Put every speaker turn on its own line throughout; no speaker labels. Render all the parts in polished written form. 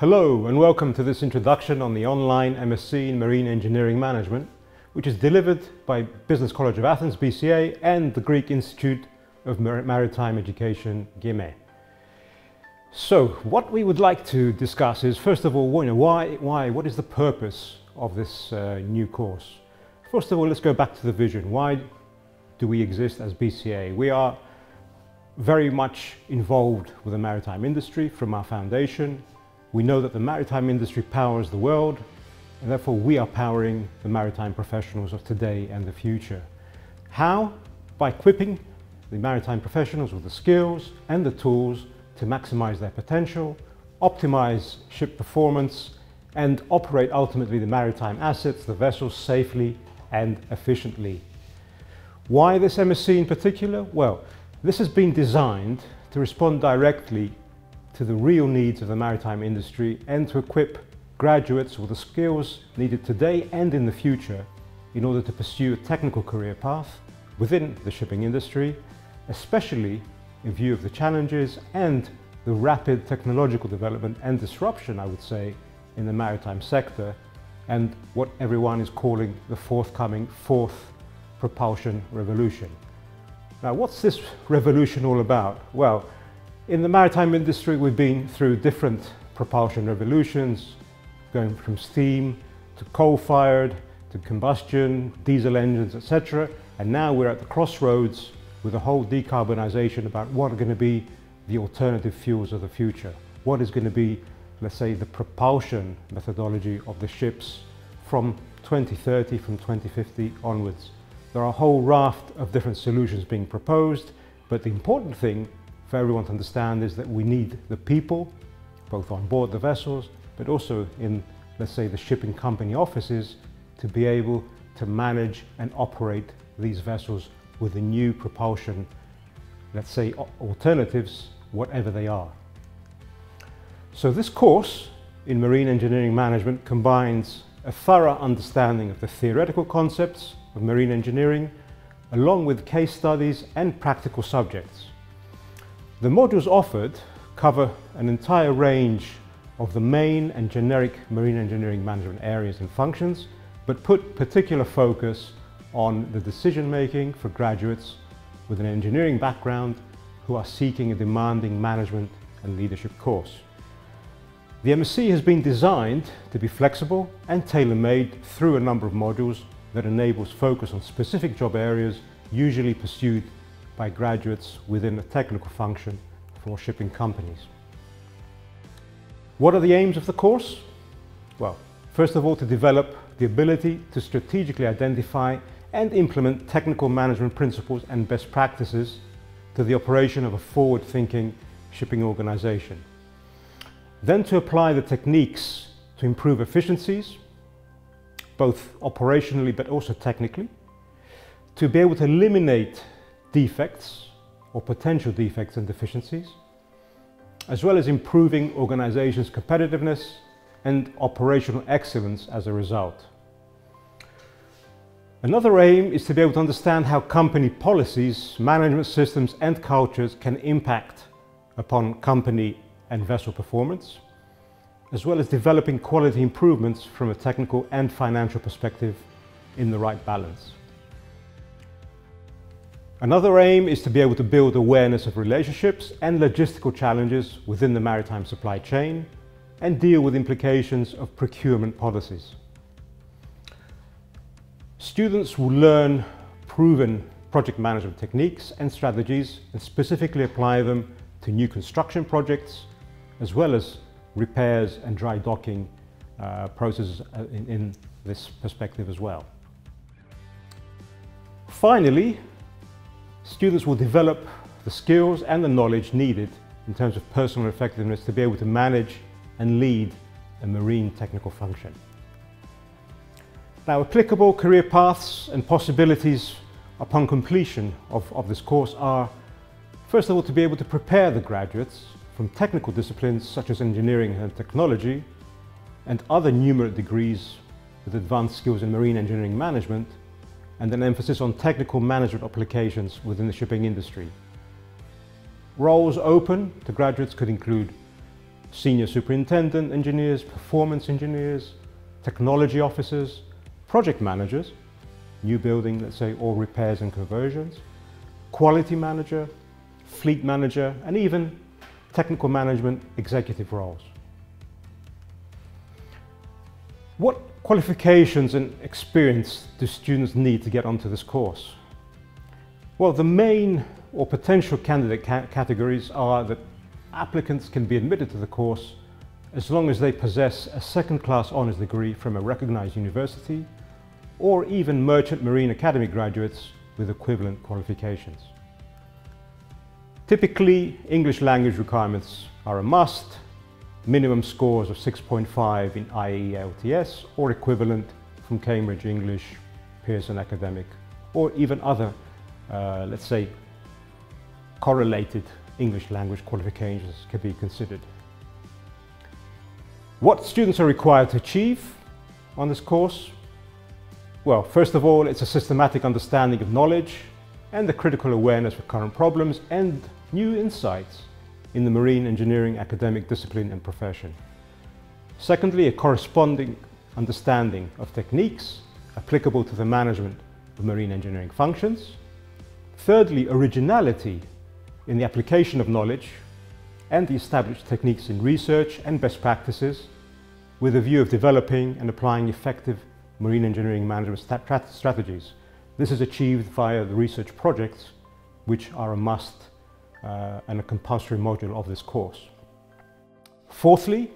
Hello and welcome to this introduction on the online MSc Marine Engineering Management, which is delivered by Business College of Athens, BCA, and the Greek Institute of Maritime Education, GIME. So what we would like to discuss is, first of all, what is the purpose of this new course? First of all, let's go back to the vision. Why do we exist as BCA? We are very much involved with the maritime industry from our foundation. We know that the maritime industry powers the world, and therefore we are powering the maritime professionals of today and the future. How? By equipping the maritime professionals with the skills and the tools to maximize their potential, optimize ship performance, and operate ultimately the maritime assets, the vessels, safely and efficiently. Why this MSc in particular? Well, this has been designed to respond directly to the real needs of the maritime industry and to equip graduates with the skills needed today and in the future in order to pursue a technical career path within the shipping industry, especially in view of the challenges and the rapid technological development and disruption, I would say, in the maritime sector, and what everyone is calling the forthcoming fourth propulsion revolution. Now, what's this revolution all about? Well, in the maritime industry, we've been through different propulsion revolutions, going from steam to coal-fired to combustion, diesel engines, etc. And now we're at the crossroads with the whole decarbonization about what are going to be the alternative fuels of the future. What is going to be, let's say, the propulsion methodology of the ships from 2030, from 2050 onwards. There are a whole raft of different solutions being proposed, but the important thing for everyone to understand is that we need the people, both on board the vessels, but also in, let's say, the shipping company offices, to be able to manage and operate these vessels with the new propulsion, let's say, alternatives, whatever they are. So this course in Marine Engineering Management combines a thorough understanding of the theoretical concepts of marine engineering, along with case studies and practical subjects. The modules offered cover an entire range of the main and generic marine engineering management areas and functions, but put particular focus on the decision making for graduates with an engineering background who are seeking a demanding management and leadership course. The MSc has been designed to be flexible and tailor-made through a number of modules that enables focus on specific job areas usually pursued by graduates within a technical function for shipping companies. What are the aims of the course? Well, first of all, to develop the ability to strategically identify and implement technical management principles and best practices to the operation of a forward-thinking shipping organization. Then to apply the techniques to improve efficiencies, both operationally but also technically, to be able to eliminate defects or potential defects and deficiencies, as well as improving organizations' competitiveness and operational excellence as a result. Another aim is to be able to understand how company policies, management systems and cultures can impact upon company and vessel performance, as well as developing quality improvements from a technical and financial perspective in the right balance. Another aim is to be able to build awareness of relationships and logistical challenges within the maritime supply chain and deal with implications of procurement policies. Students will learn proven project management techniques and strategies and specifically apply them to new construction projects, as well as repairs and dry docking processes in this perspective as well. Finally, students will develop the skills and the knowledge needed in terms of personal effectiveness to be able to manage and lead a marine technical function. Now, applicable career paths and possibilities upon completion of this course are, first of all, to be able to prepare the graduates from technical disciplines such as engineering and technology and other numerate degrees with advanced skills in marine engineering management, and an emphasis on technical management applications within the shipping industry. Roles open to graduates could include senior superintendent engineers, performance engineers, technology officers, project managers, new building, let's say, or repairs and conversions, quality manager, fleet manager, and even technical management executive roles. What qualifications and experience do students need to get onto this course? Well, the main or potential candidate categories are that applicants can be admitted to the course as long as they possess a second-class honours degree from a recognised university, or even Merchant Marine Academy graduates with equivalent qualifications. Typically, English language requirements are a must, minimum scores of 6.5 in IELTS or equivalent from Cambridge English, Pearson Academic, or even other, let's say, correlated English language qualifications can be considered. What students are required to achieve on this course? Well, first of all, it's a systematic understanding of knowledge and the critical awareness of current problems and new insights in the marine engineering academic discipline and profession. Secondly, a corresponding understanding of techniques applicable to the management of marine engineering functions. Thirdly, originality in the application of knowledge and the established techniques in research and best practices with a view of developing and applying effective marine engineering management strategies. This is achieved via the research projects, which are a must and a compulsory module of this course. Fourthly,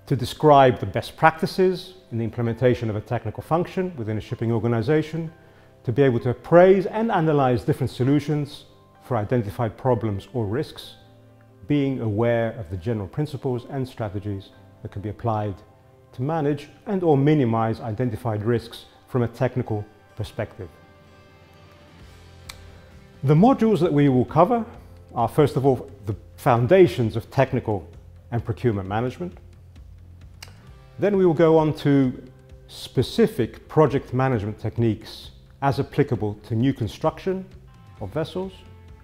to describe the best practices in the implementation of a technical function within a shipping organization, to be able to appraise and analyze different solutions for identified problems or risks, being aware of the general principles and strategies that can be applied to manage and or minimize identified risks from a technical perspective. The modules that we will cover are, first of all, the foundations of technical and procurement management. Then we will go on to specific project management techniques as applicable to new construction of vessels,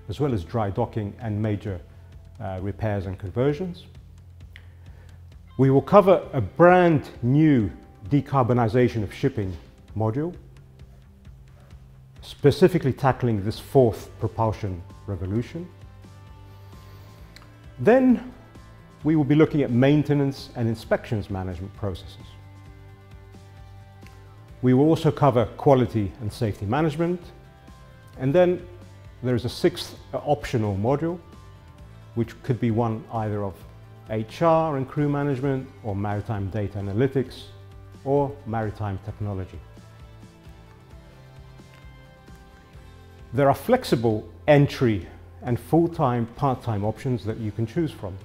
as well as dry docking and major repairs and conversions. We will cover a brand new decarbonization of shipping module, specifically tackling this fourth propulsion revolution. Then we will be looking at maintenance and inspections management processes. We will also cover quality and safety management. And then there is a sixth optional module, which could be one either of HR and crew management, or maritime data analytics, or maritime technology. There are flexible entry and full-time, part-time options that you can choose from.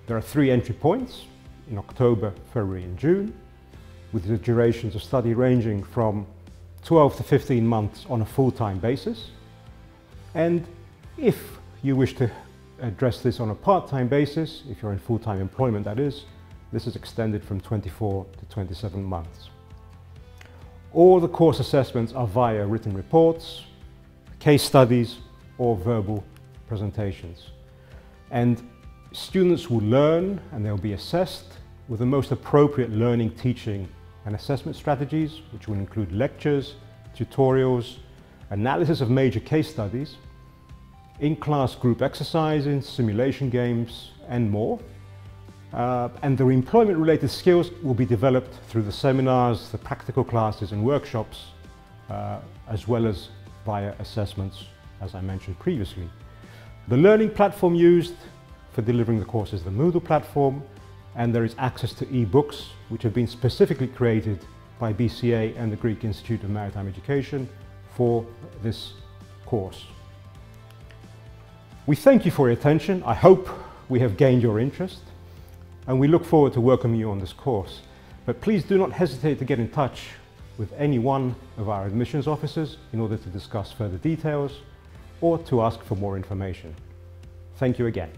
There are 3 entry points in October, February and June, with the durations of study ranging from 12 to 15 months on a full-time basis. And if you wish to address this on a part-time basis, if you're in full-time employment that is, this is extended from 24 to 27 months. All the course assessments are via written reports, case studies, or verbal presentations. And students will learn and they'll be assessed with the most appropriate learning, teaching, and assessment strategies, which will include lectures, tutorials, analysis of major case studies, in-class group exercises, simulation games, and more. And the employment-related skills will be developed through the seminars, the practical classes and workshops, as well as via assessments, as I mentioned previously. The learning platform used for delivering the course is the Moodle platform, and there is access to e-books, which have been specifically created by BCA and the Greek Institute of Maritime Education for this course. We thank you for your attention. I hope we have gained your interest, and we look forward to welcoming you on this course. But please do not hesitate to get in touch with any one of our admissions officers in order to discuss further details or to ask for more information. Thank you again.